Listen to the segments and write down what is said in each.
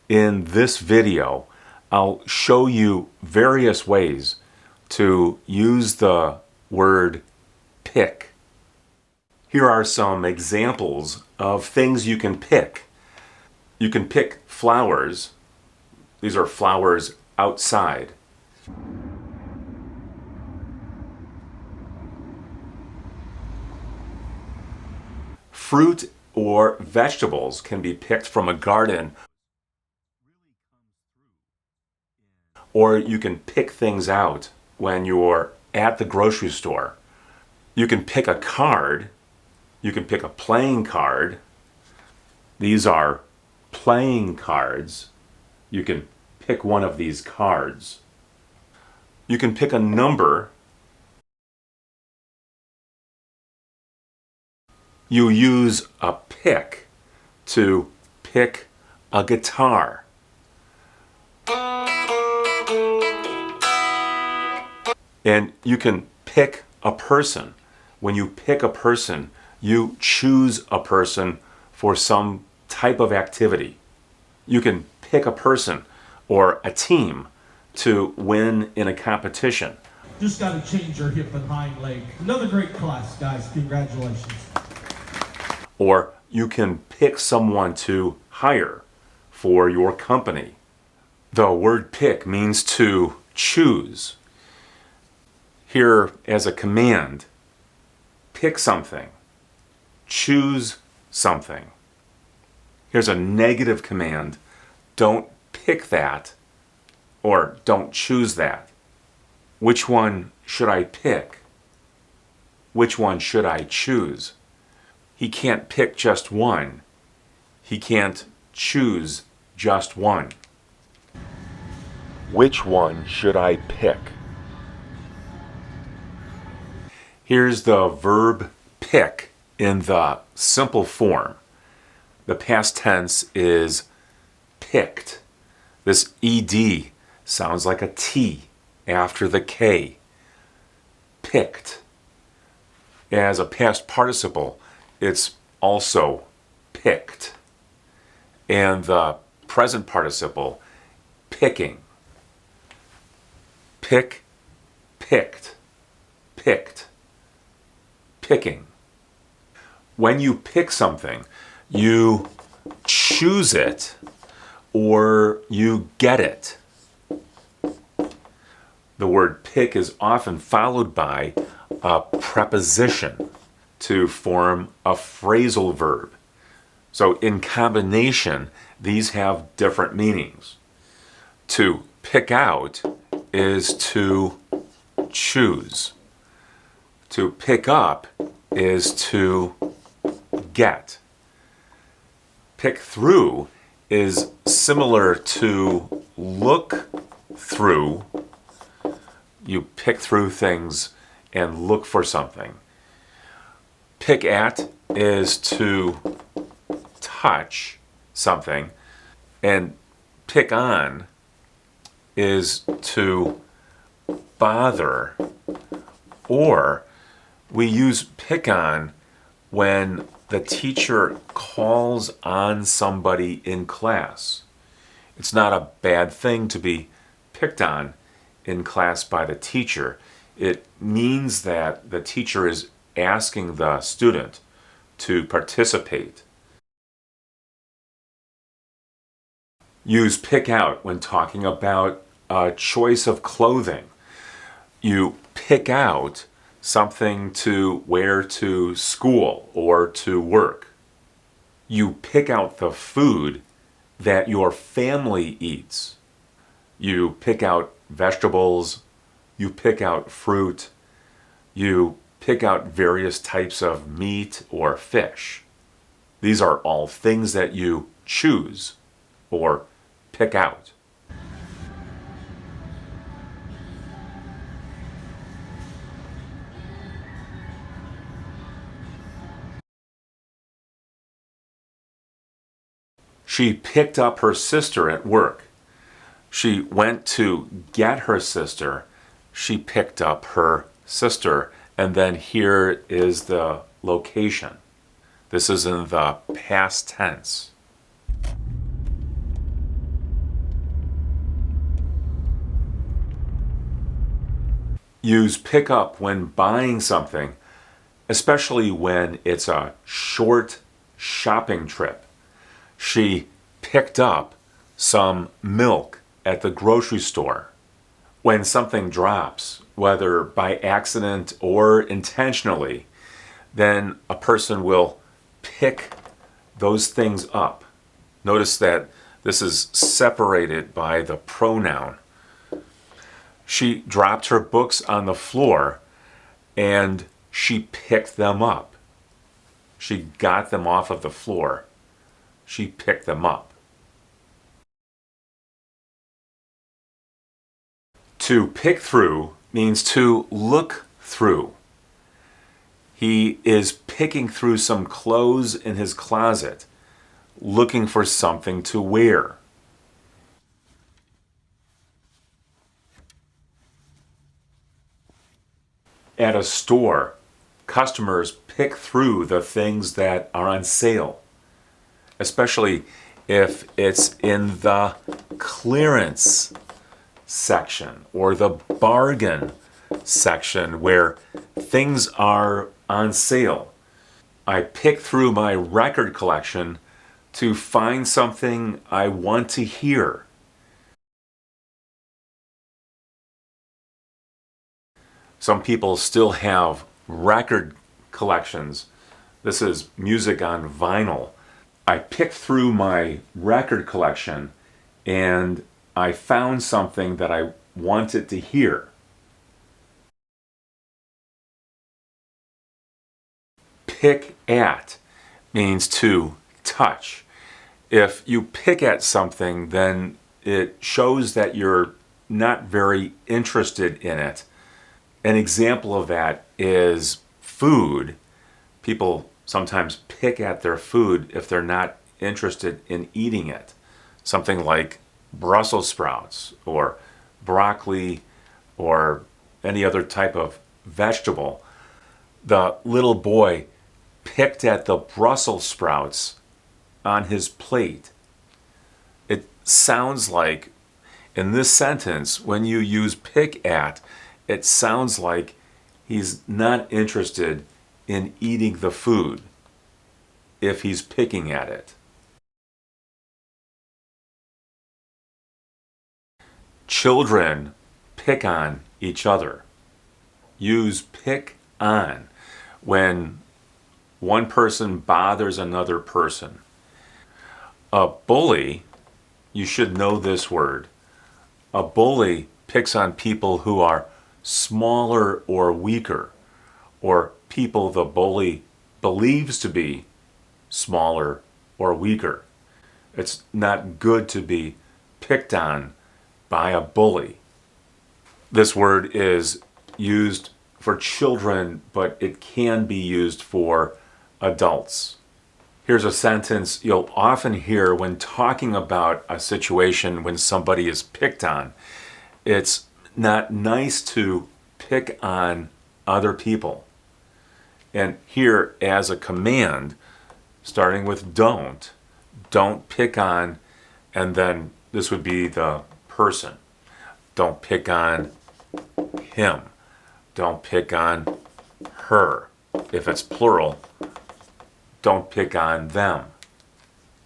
In this video, I'll show you various ways to use the word pick. Here are some examples of things you can pick. You can pick flowers. These are flowers outside. Fruit or vegetables can be picked from a garden, or you can pick things out when you're at the grocery store. You can pick a card. You can pick a playing card. These are playing cards. You can pick one of these cards. You can pick a number. You use a pick to pick a guitar. And you can pick a person. When you pick a person, you choose a person for some type of activity. You can pick a person or a team to win in a competition. Just got to change your hip and hind leg. Another great class, guys. Congratulations. Or you can pick someone to hire for your company. The word pick means to choose. Here as a command, pick something, choose something. Here's a negative command, don't pick that, or don't choose that. Which one should I pick? Which one should I choose? He can't pick just one. He can't choose just one. Which one should I pick? Here's the verb pick in the simple form. The past tense is picked. This ed sounds like a T after the K. Picked. As a past participle, it's also picked. And the present participle, picking. Pick, picked, picked, picking. When you pick something, you choose it or you get it. The word pick is often followed by a preposition to form a phrasal verb. So in combination, these have different meanings. To pick out is to choose. To pick up is to get. Pick through is similar to look through. You pick through things and look for something. Pick at is to touch something, and pick on is to bother, or we use pick on when the teacher calls on somebody in class. It's not a bad thing to be picked on in class by the teacher. It means that the teacher is asking the student to participate. Use pick out when talking about a choice of clothing. You pick out something to wear to school or to work. You pick out the food that your family eats. You pick out vegetables. You pick out fruit. You pick out various types of meat or fish. These are all things that you choose or pick out. She picked up her sister at work. She went to get her sister. She picked up her sister. And then here is the location. This is in the past tense. Use pick up when buying something, especially when it's a short shopping trip. She picked up some milk at the grocery store. When something drops, whether by accident or intentionally, then a person will pick those things up. Notice that this is separated by the pronoun. She dropped her books on the floor and she picked them up. She got them off of the floor. She picked them up. To pick through means to look through. He is picking through some clothes in his closet, looking for something to wear. At a store, customers pick through the things that are on sale, especially if it's in the clearance section or the bargain section where things are on sale. I pick through my record collection to find something I want to hear. Some people still have record collections. This is music on vinyl. I picked through my record collection and I found something that I wanted to hear. Pick at means to touch. If you pick at something, then it shows that you're not very interested in it. An example of that is food. People sometimes pick at their food if they're not interested in eating it. Something like Brussels sprouts or broccoli or any other type of vegetable. The little boy picked at the Brussels sprouts on his plate. It sounds like, in this sentence, when you use pick at, it sounds like he's not interested in eating the food if he's picking at it. Children pick on each other. Use pick on when one person bothers another person. A bully, you should know this word. A bully picks on people who are smaller or weaker, or people the bully believes to be smaller or weaker. It's not good to be picked on by a bully. This word is used for children, but it can be used for adults. Here's a sentence you'll often hear when talking about a situation when somebody is picked on. It's not nice to pick on other people. And here, as a command, starting with don't pick on, and then this would be the person. Don't pick on him. Don't pick on her. If it's plural, don't pick on them.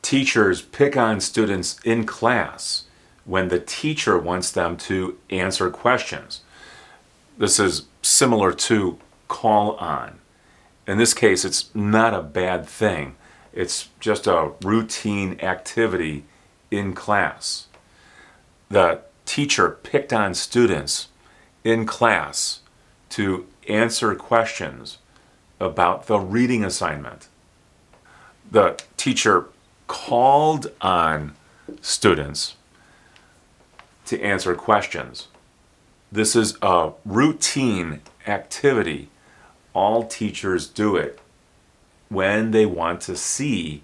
Teachers pick on students in class when the teacher wants them to answer questions. This is similar to call on. In this case, it's not a bad thing. It's just a routine activity in class. The teacher picked on students in class to answer questions about the reading assignment. The teacher called on students to answer questions. This is a routine activity. All teachers do it when they want to see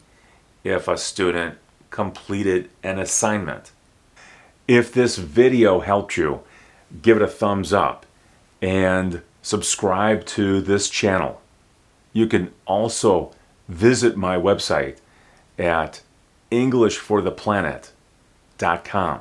if a student completed an assignment. If this video helped you, give it a thumbs up and subscribe to this channel. You can also visit my website at EnglishForThePlanet.com.